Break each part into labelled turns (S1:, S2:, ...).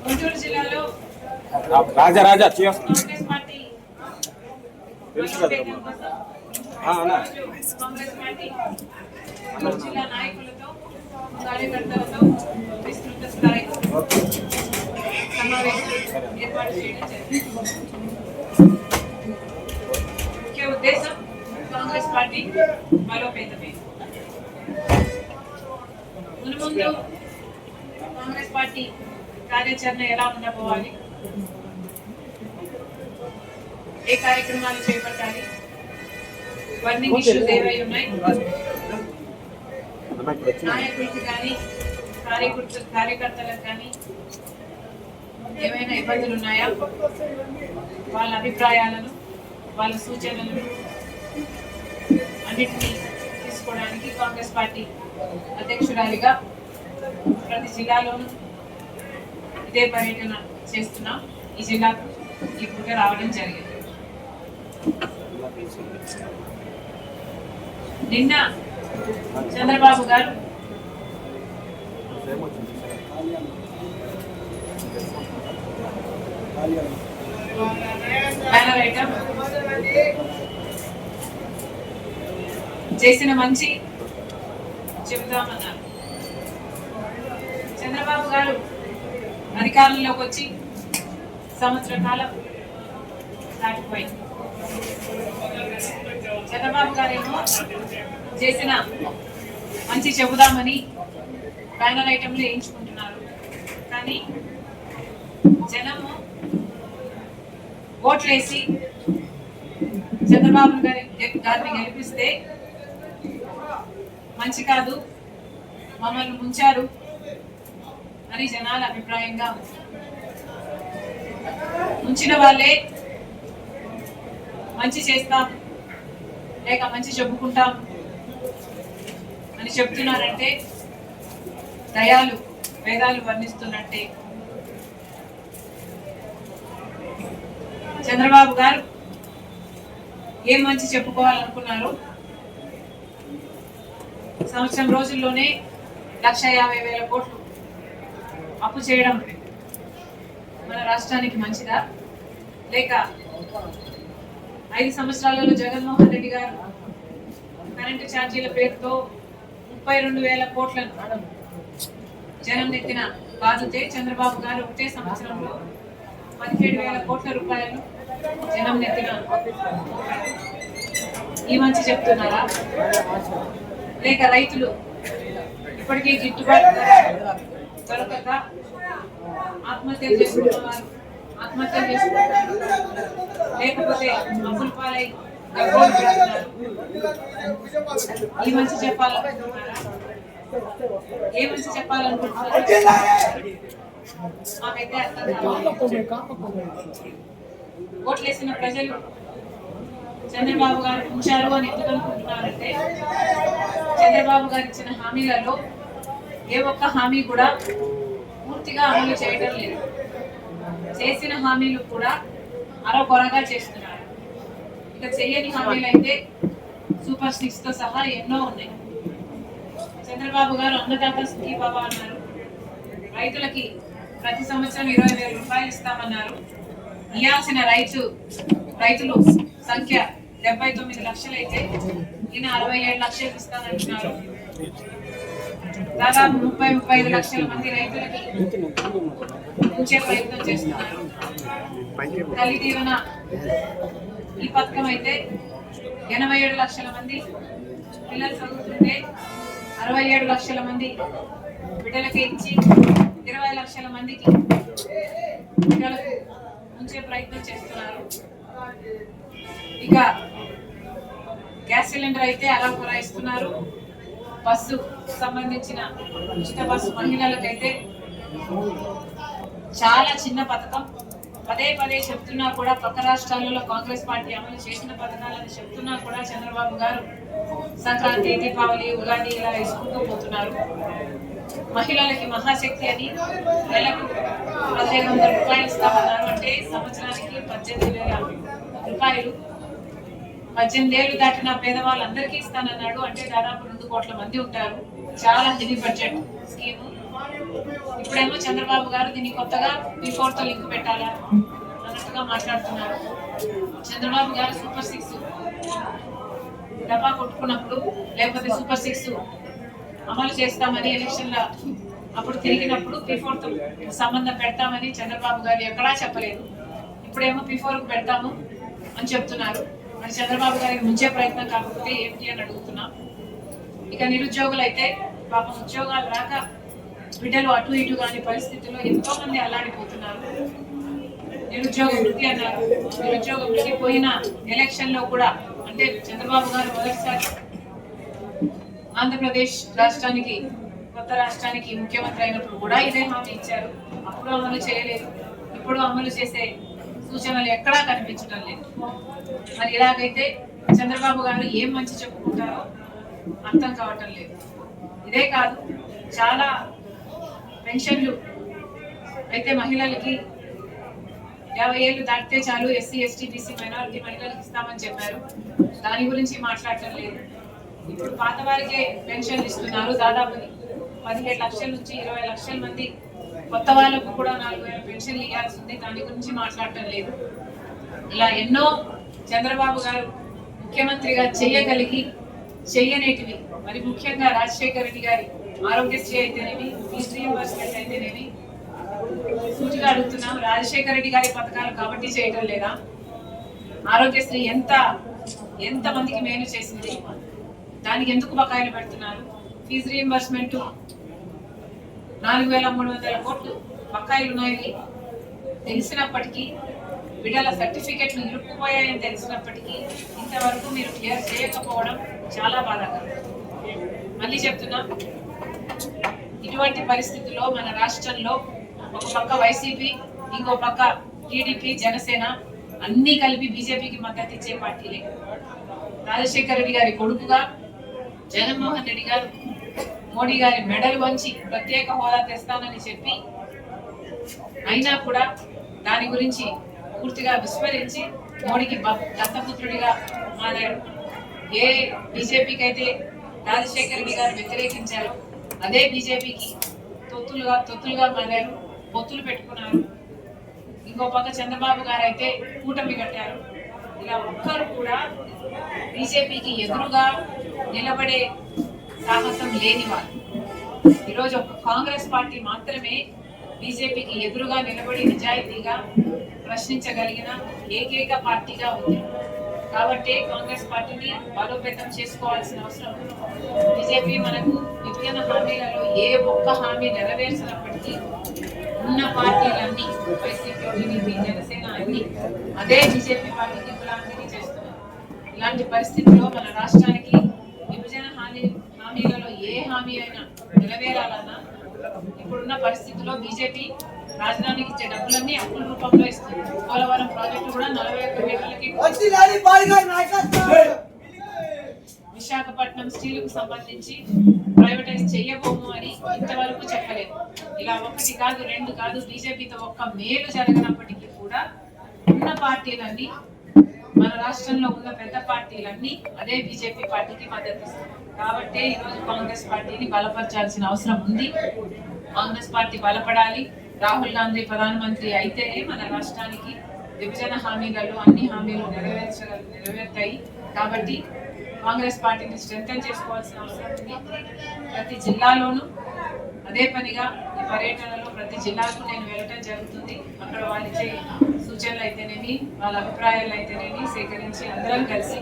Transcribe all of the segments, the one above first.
S1: గుంటూరు జిల్లాలో
S2: రాజా రాజా
S1: కాంగ్రెస్ పార్టీ జిల్లా నాయకులతో కార్యకర్తలతో విస్తృత స్థాయిలో సమావేశం ఏర్పాటు చేయడం జరిగింది. ముఖ్య ఉద్దేశం కాంగ్రెస్ పార్టీ బలోపేతమే. మున్ముందు కాంగ్రెస్ పార్టీ కార్యాచరణ ఎలా ఉండబోవాలి, ఏ కార్యక్రమాలు చేపట్టాలి, బర్నింగ్ ఇష్యూస్ ఏవై ఉన్నాయి, నాయకులకు కానీ కార్యకర్తలకు కానీ ఏమైనా ఇబ్బందులు ఉన్నాయా, వాళ్ళ అభిప్రాయాలను వాళ్ళ సూచనలను అన్నింటినీ తీసుకోవడానికి కాంగ్రెస్ పార్టీ అధ్యక్షురాలిగా ప్రతి జిల్లాలోనూ ఇదే పర్యటన చేస్తున్నాం. ఈ జిల్లాకు ఈ పూట రావడం జరిగింది. నిన్న చంద్రబాబు గారు బ్యానర్ ఐటమ్ చేసిన మంచి చెబుతామన్నారు. చంద్రబాబు గారు అధికారంలోకి వచ్చి సంవత్సర కాలం దాటిపోయింది. చంద్రబాబు గారేమో చేసిన మంచి చెబుదామని బ్యానర్ ఐటెంలు వేయించుకుంటున్నారు. కానీ జనము ఓట్లేసి చంద్రబాబు గారిని గెలిపిస్తే మంచి కాదు, మమ్మల్ని ముంచారు అని జనాల అభిప్రాయంగా ఉంది. ముంచిన వాళ్ళే మంచి చేస్తాం లేక మంచి చెప్పుకుంటాం అని చెప్తున్నారంటే దయాలు వేదాలు వర్ణిస్తున్నట్టే. చంద్రబాబు గారు ఏం మంచి చెప్పుకోవాలనుకున్నారు? సంవత్సరం రోజుల్లోనే 1,50,000 కోట్లు అప్పు చేయడం మన రాష్ట్రానికి మంచిదా? లేక 5 సంవత్సరాలలో జగన్మోహన్ రెడ్డి గారు కరెంటు ఛార్జీల పేరుతో 32,000 కోట్లను జనం నెత్తిన బాధితే చంద్రబాబు గారు ఒకటే సంవత్సరంలో 17,000 కోట్ల రూపాయలు జనం నెత్తిన ఈ మంచి చెప్తున్నారా? లేక రైతులు ఇప్పటికే గిట్టుబాటు దొరకక ఆత్మహత్యలు చేసుకుంటున్నారు, లేకపోతే అప్పుల పాలై గగ్గోలు పెడుతున్నారు. ఈ మంచి చెప్పాలనుకుంటున్నారా? ఏ మంచి చెప్పాలనుకుంటున్నారు? మాకైతే అర్థం కావాలి. ఓట్లేసిన ప్రజలు చంద్రబాబు గారు ఉంచారు అని ఎందుకు అనుకుంటున్నారంటే చంద్రబాబు గారు ఇచ్చిన హామీలలో ఏ ఒక్క హామీ కూడా పూర్తిగా అమలు చేయడం లేదు. చేసిన హామీలు కూడా అరకొరగా చేస్తున్నారు. ఇక చెయ్యని హామీలు అయితే సూపర్ 6 తో సహా ఎన్నో ఉన్నాయి. చంద్రబాబు గారు అన్నదాత సుఖీభవ అన్నారు, రైతులకి ప్రతి సంవత్సరం 20,000 రూపాయలు ఇస్తామన్నారు. ఇయ్యాల్సిన రైతులు సంఖ్య 79 లక్షలు అయితే ఈయన 67 లక్షలు ఇస్తానంటున్నారు. దాదాపు 30-35 లక్షల మంది రైతులకి ఉంచే ప్రయత్నం చేస్తున్నారు. తల్లి దీవెన ఈ పథకం అయితే 87 లక్షల మంది పిల్లలు చదువుతుంటే 67 లక్షల మంది బిడ్డలకి ఇచ్చి 20 లక్షల మందికి పిల్లలకు ఉంచే ప్రయత్నం చేస్తున్నారు. ఇక గ్యాస్ సిలిండర్ అయితే అలా కొరాయిస్తున్నారు. బస్సు సంబంధించిన ఉచిత బస్సు మహిళలకైతే చాలా చిన్న పథకం. పదే చెప్తున్నా కూడా పక్క రాష్ట్రాలలో కాంగ్రెస్ పార్టీ అమలు చేసిన పథకాలను చెప్తున్నా కూడా చంద్రబాబు గారు సంక్రాంతి, దీపావళి, ఉగాది ఇలా ఇసుకుంటూ పోతున్నారు. మహిళలకి మహాశక్తి అని నెలకు 1,500 రూపాయలు ఇస్తామన్నారు. అంటే సంవత్సరానికి 18,000 రూపాయలు. 18 ఏళ్ళు దాటిన పేదవాళ్ళందరికీ ఇస్తానన్నాడు. అంటే దాదాపు 2 కోట్ల మంది ఉంటారు. చాలా హెవీ బడ్జెట్ స్కీమ్. ఇప్పుడేమో చంద్రబాబు గారు దీన్ని కొత్తగా P4 తో లింక్ పెట్టాలా అన్నట్టుగా మాట్లాడుతున్నారు. చంద్రబాబు గారు సూపర్ 6 డబ్బా కొట్టుకున్నప్పుడు లేకపోతే సూపర్ 6 అమలు చేస్తామని ఎలక్షన్ల అప్పుడు తిరిగినప్పుడు P4 తో సంబంధం పెడతామని చంద్రబాబు గారు ఎక్కడా చెప్పలేదు. ఇప్పుడేమో P4 కు పెడతాము అని చెప్తున్నారు. మరి చంద్రబాబు గారికి ముంచే ప్రయత్నం కాకపోతే ఏంటి అని అడుగుతున్నాం. ఇక నిరుద్యోగులు అయితే పాపం ఉద్యోగాలు రాక బిడ్డలు అటు ఇటు కాని పరిస్థితుల్లో ఎంతో మంది అల్లాడిపోతున్నారు. నిరుద్యోగ వృత్తి అన్నారు. నిరుద్యోగ వృత్తి పోయిన ఎలక్షన్ లో కూడా అంటే చంద్రబాబు గారు మొదటిసారి ఆంధ్రప్రదేశ్ రాష్ట్రానికి కొత్త రాష్ట్రానికి ముఖ్యమంత్రి అయినప్పుడు కూడా ఇదే హామీ ఇచ్చారు. అప్పుడు అమలు చేయలేదు. ఇప్పుడు అమలు చేసే సూచనలు ఎక్కడా కనిపించడం లేదు. మరి ఇలాగైతే చంద్రబాబు గారు ఏం మంచి చెప్పుకుంటారో అర్థం కావటం లేదు. ఇదే కాదు, చాలా పెన్షన్లు అయితే మహిళలకి 50 ఏళ్ళు దాటితే చాలు ఎస్సీ, ఎస్టీ, బీసీ, మైనారిటీ మహిళలకు ఇస్తామని చెప్పారు. దాని గురించి మాట్లాడటం లేదు. ఇప్పుడు పాత వారికే పెన్షన్లు ఇస్తున్నారు. దాదాపు 17 లక్షల నుంచి 20 లక్షల మంది కొత్త వాళ్ళకు కూడా 4,000 పెన్షన్లు ఇవ్వాల్సి ఉంది. దాని గురించి మాట్లాడటం లేదు. ఇలా ఎన్నో చంద్రబాబు గారు ముఖ్యమంత్రిగా చెయ్యనేటివి మరి ముఖ్యంగా రాజశేఖర రెడ్డి గారి ఆరోగ్యశ్రీ అయితేనేమి, ఫీజు రీయింబర్స్మెంట్ అయితేనేమి సూటిగా అడుగుతున్నాం. రాజశేఖర రెడ్డి గారి పథకాలు కాబట్టి చేయటం లేదా? ఆరోగ్యశ్రీ ఎంత మందికి మేలు చేసింది, దానికి ఎందుకు బకాయిలు పెడుతున్నారు? ఫీజు రీయింబర్స్మెంట్ 4,300 కోట్లు బకాయిలు ఉన్నాయి. తెలిసినప్పటికీ, బిడ్డల సర్టిఫికెట్లు ఇరుక్కుపోయాయని తెలిసినప్పటికీ ఇంతవరకు మీరు క్లియర్ చేయకపోవడం చాలా బాధాకరం. మళ్ళీ చెప్తున్నా, ఇటువంటి పరిస్థితుల్లో మన రాష్ట్రంలో ఒక పక్క వైసీపీ, ఇంకో పక్క టీడీపీ, జనసేన అన్ని కలిపి బీజేపీకి మద్దతు ఇచ్చే పార్టీలే. రాజశేఖర రెడ్డి గారి కొడుకుగా జగన్మోహన్ రెడ్డి గారు మోడీ గారి మెడలు వంచి ప్రత్యేక హోదా తెస్తానని చెప్పి అయినా కూడా దాని గురించి పూర్తిగా విస్మరించి మోడీకి దత్తపుత్రుడిగా మారాడు. ఏ బీజేపీకి అయితే రాజశేఖర రెడ్డి గారు వ్యతిరేకించారు, అదే బీజేపీకి తొత్తులుగా మారారు, పొత్తులు పెట్టుకున్నారు. ఇంకో పక్క చంద్రబాబు గారు అయితే కూటమి కట్టారు. ఇలా ఒక్కరు కూడా బీజేపీకి ఎదురుగా నిలబడే సాహసం లేని వారు. ఈరోజు ఒక కాంగ్రెస్ పార్టీ మాత్రమే బీజేపీకి ఎదురుగా నిలబడి నిజాయితీగా ప్రశ్నించగలిగిన ఏకైక పార్టీగా ఉంది. కాబట్టి కాంగ్రెస్ పార్టీని బలోపేతం చేసుకోవాల్సిన అవసరం ఉంది. బీజేపీ మనకు విభజన హామీలలో ఏ ఒక్క హామీ నెరవేర్చినప్పటికీ ఉన్న పార్టీలన్నీ వైసీపీ, టీడీపీ, జనసేన అన్ని అదే బీజేపీ పార్టీకి గులాంగిరి చేస్తున్నారు. ఇలాంటి పరిస్థితుల్లో మన రాష్ట్రానికి విభజన హామీలలో ఏ హామీ అయినా నెరవేరాలన్నా ఇప్పుడున్న పరిస్థితుల్లో బీజేపీ రాజధానికి ఇచ్చే డబ్బులన్నీ అప్పుల రూపంలో ఇస్తుంది. పోలవరం ప్రాజెక్టు కూడా 41 గంటలకి, విశాఖపట్నం స్టీలుకు సంబంధించి ప్రైవేటైజ్ చేయబోము అని ఇంతవరకు చెప్పలేదు. ఇలా ఒకటి కాదు, రెండు కాదు, బీజేపీతో ఒక్క మేలు జరగనప్పటికీ కూడా ఉన్న పార్టీలన్నీ, మన రాష్ట్రంలో ఉన్న పెద్ద పార్టీలన్నీ అదే బీజేపీ పార్టీకి మద్దతు ఇస్తుంది. కాబట్టి ఈరోజు కాంగ్రెస్ పార్టీని బలపరచాల్సిన అవసరం ఉంది. కాంగ్రెస్ పార్టీ బలపడాలి. రాహుల్ గాంధీ ప్రధానమంత్రి అయితేనే మన రాష్ట్రానికి విభజన హామీలలో అన్ని హామీలు నెరవేరుతాయి. కాబట్టి కాంగ్రెస్ పార్టీని స్ట్రెంథెన్ చేసుకోవాల్సిన అవసరం ఉంది. ప్రతి జిల్లాలోనూ అదే పనిగా ఈ పర్యటనలో ప్రతి జిల్లాకు నేను వెళ్ళటం జరుగుతుంది. అక్కడ వాళ్ళు ఇచ్చే సూచనలు అయితేనేమి, వాళ్ళ అభిప్రాయాలు అయితేనేమి సేకరించి అందరం కలిసి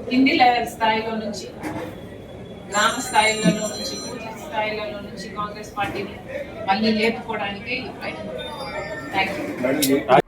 S1: కింది లెవెల్ స్థాయిలో నుంచి, గ్రామ స్థాయిలలో నుంచి, పూర్తి స్థాయిలలో నుంచి కాంగ్రెస్ పార్టీని మళ్ళీ లేపుకోవడానికే ఈ ప్రయత్నం. Thank you.